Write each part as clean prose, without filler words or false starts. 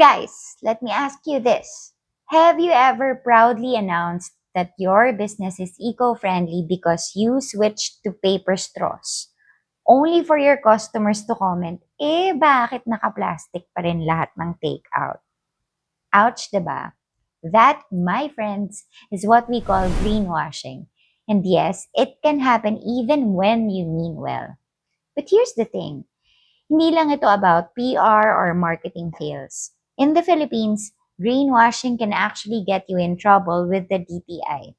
Guys, let me ask you this. Have you ever proudly announced that your business is eco-friendly because you switched to paper straws? Only for your customers to comment, bakit naka-plastic pa rin lahat ng takeout? Ouch, diba? That, my friends, is what we call greenwashing. And yes, it can happen even when you mean well. But here's the thing. Hindi lang ito about PR or marketing fails. In the Philippines, greenwashing can actually get you in trouble with the DTI.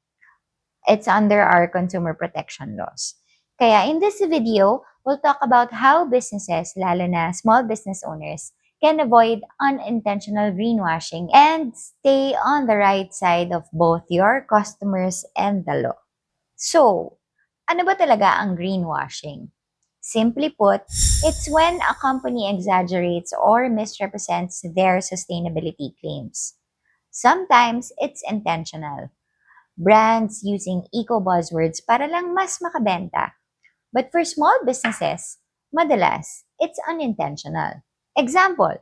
It's under our consumer protection laws. Kaya in this video, we'll talk about how businesses, lalo na small business owners, can avoid unintentional greenwashing and stay on the right side of both your customers and the law. So, ano ba talaga ang greenwashing? Simply put, it's when a company exaggerates or misrepresents their sustainability claims. Sometimes it's intentional. Brands using eco buzzwords para lang mas makabenta. But for small businesses, madalas, it's unintentional. Example,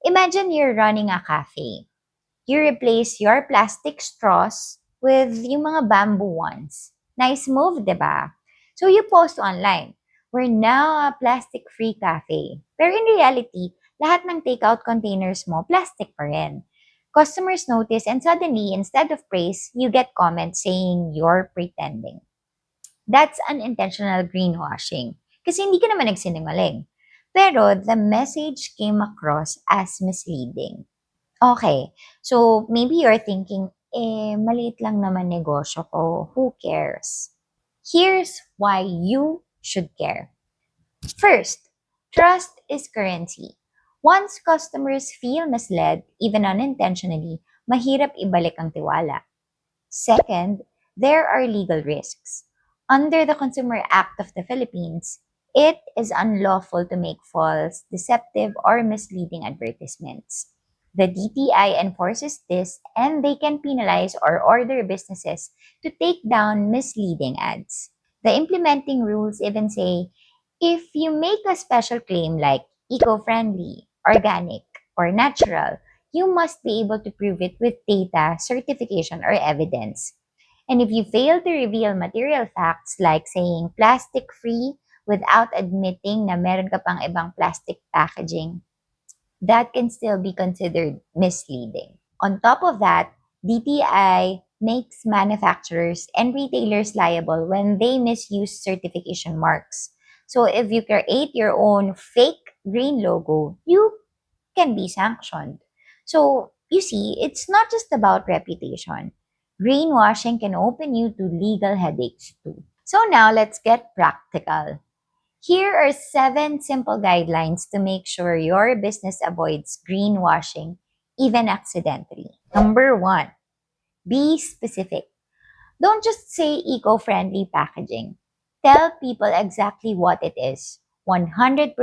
imagine you're running a cafe. You replace your plastic straws with yung mga bamboo ones. Nice move, di ba? So you post online, we're now a plastic-free cafe. Pero in reality, lahat ng takeout containers mo, plastic pa rin. Customers notice and suddenly, instead of praise, you get comments saying you're pretending. That's unintentional greenwashing. Kasi hindi ka naman nagsinungaling. Pero the message came across as misleading. Okay, so maybe you're thinking, maliit lang naman negosyo ko, who cares? Here's why you should care. First, trust is currency. Once customers feel misled, even unintentionally, mahirap ibalik ang tiwala. Second, there are legal risks. Under the Consumer Act of the Philippines, it is unlawful to make false, deceptive, or misleading advertisements. The DTI enforces this and they can penalize or order businesses to take down misleading ads. The implementing rules even say if you make a special claim like eco-friendly, organic, or natural, you must be able to prove it with data, certification, or evidence. And if you fail to reveal material facts like saying plastic-free without admitting na meron ka pang ibang plastic packaging, that can still be considered misleading. On top of that, DTI makes manufacturers and retailers liable when they misuse certification marks. So if you create your own fake green logo, you can be sanctioned. So you see, it's not just about reputation. Greenwashing can open you to legal headaches too. So now let's get practical. Here are 7 simple guidelines to make sure your business avoids greenwashing, even accidentally. Number 1, be specific. Don't just say eco-friendly packaging. Tell people exactly what it is. 100%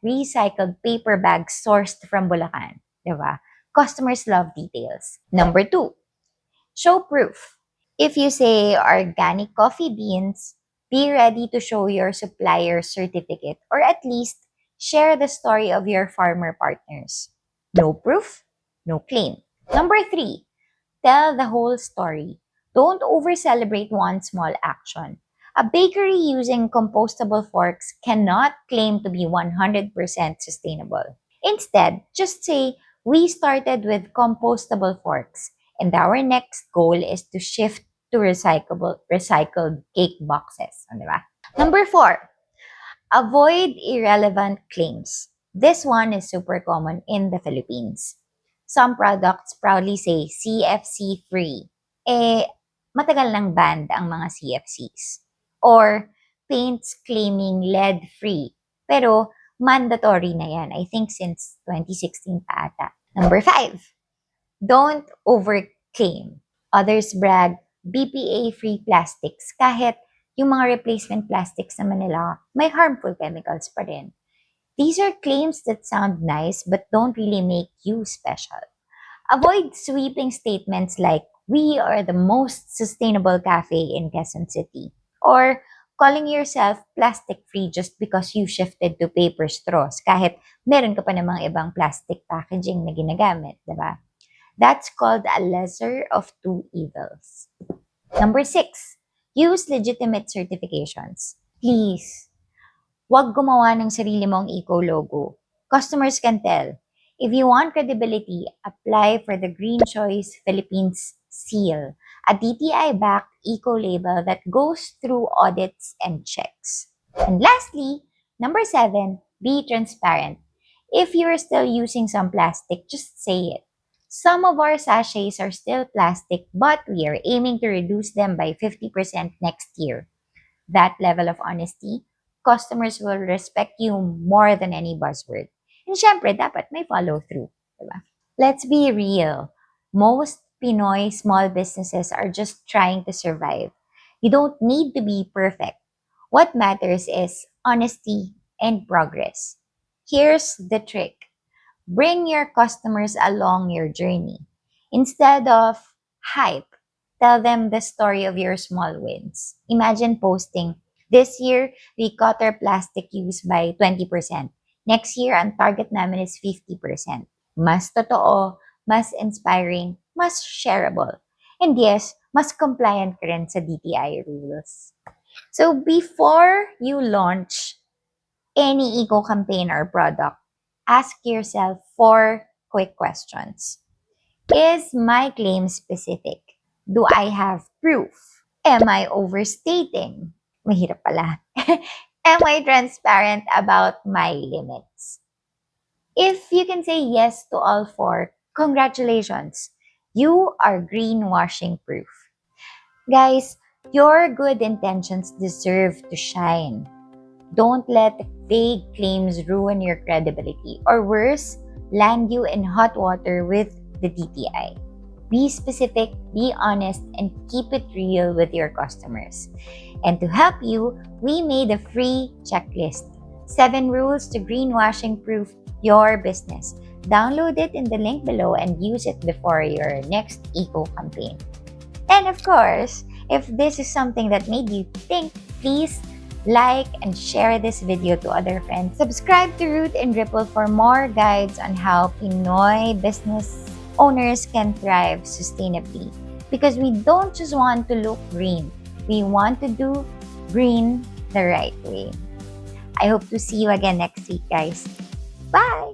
recycled paper bags sourced from Bulacan. Diba? Customers love details. Number 2, show proof. If you say organic coffee beans, be ready to show your supplier certificate or at least share the story of your farmer partners. No proof, no claim. Number 3, tell the whole story. Don't over-celebrate one small action. A bakery using compostable forks cannot claim to be 100% sustainable. Instead, just say, we started with compostable forks, and our next goal is to shift to recycled cake boxes. Di ba? Number 4, avoid irrelevant claims. This one is super common in the Philippines. Some products proudly say CFC-free. Matagal nang banned ang mga CFCs. Or paints claiming lead-free. Pero mandatory na yan. I think since 2016 pa ata. Number 5, don't overclaim. Others brag BPA-free plastics kahit yung mga replacement plastics naman nila may harmful chemicals pa rin. These are claims that sound nice but don't really make you special. Avoid sweeping statements like, we are the most sustainable cafe in Quezon City. Or, calling yourself plastic-free just because you shifted to paper straws kahit meron ka pa namang ibang plastic packaging na ginagamit, diba? That's called a lesser of two evils. Number 6, use legitimate certifications. Please, huwag gumawa ng sarili mong eco-logo. Customers can tell. If you want credibility, apply for the Green Choice Philippines seal, a DTI-backed eco-label that goes through audits and checks. And lastly, number 7, be transparent. If you're still using some plastic, just say it. Some of our sachets are still plastic, but we are aiming to reduce them by 50% next year. That level of honesty, customers will respect you more than any buzzword. And syempre, dapat may follow-through. Diba? Let's be real. Most Pinoy small businesses are just trying to survive. You don't need to be perfect. What matters is honesty and progress. Here's the trick. Bring your customers along your journey. Instead of hype, tell them the story of your small wins. Imagine posting, this year, we cut our plastic use by 20%. Next year, ang target namin is 50%. Mas totoo, mas inspiring, mas shareable. And yes, mas compliant ka rin sa DTI rules. So before you launch any eco campaign or product, ask yourself 4 quick questions. Is my claim specific? Do I have proof? Am I overstating? Mahirap pala. Am I transparent about my limits? If you can say yes to all 4, congratulations. You are greenwashing proof. Guys, your good intentions deserve to shine. Don't let vague claims ruin your credibility, or worse, land you in hot water with the DTI. Be specific, be honest, and keep it real with your customers. And to help you, we made a free checklist. 7 rules to greenwashing proof your business. Download it in the link below and use it before your next eco campaign. And of course, if this is something that made you think, please like and share this video to other friends. Subscribe to Root and Ripple for more guides on how Pinoy business owners can thrive sustainably. Because we don't just want to look green, we want to do green the right way. I hope to see you again next week, guys. Bye!